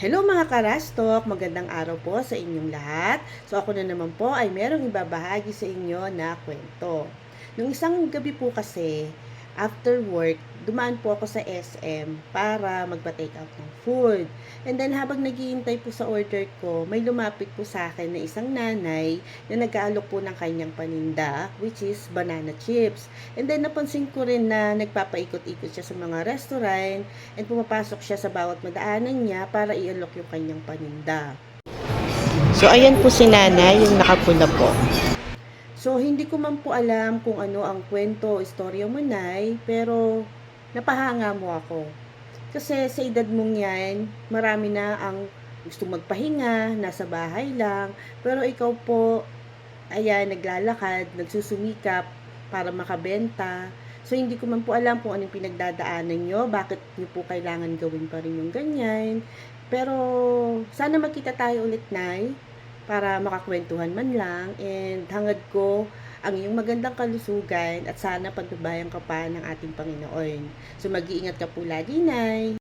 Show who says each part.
Speaker 1: Hello mga karastok! Magandang araw po sa inyong lahat. So ako na naman po ay merong ibabahagi sa inyo na kwento. Nung isang gabi po kasi, after work, dumaan po ako sa SM para magpa-take out ng food. And then habang naghihintay po sa order ko, may lumapit po sa akin na isang nanay na nag-aalok po ng kanyang paninda, which is banana chips. And then napansin ko rin na nagpapaikot-ikot siya sa mga restaurant and pumapasok siya sa bawat madaanan niya para i-alok yung kanyang paninda. So ayan po si nanay, yung nakapula po. So, hindi ko man po alam kung ano ang kwento o istorya mo, Nay, pero napahanga mo ako. Kasi sa edad mong yan, marami na ang gusto magpahinga, nasa bahay lang, pero ikaw po, ayan, naglalakad, nagsusumikap para makabenta. So, hindi ko man po alam kung anong pinagdadaanan nyo, bakit nyo po kailangan gawin pa rin yung ganyan. Pero, sana magkita tayo ulit, Nay, para makakwentuhan man lang and hangad ko ang iyong magandang kalusugan at sana pagbabayan ka pa ng ating Panginoon. So mag-iingat ka po lagi, Nay.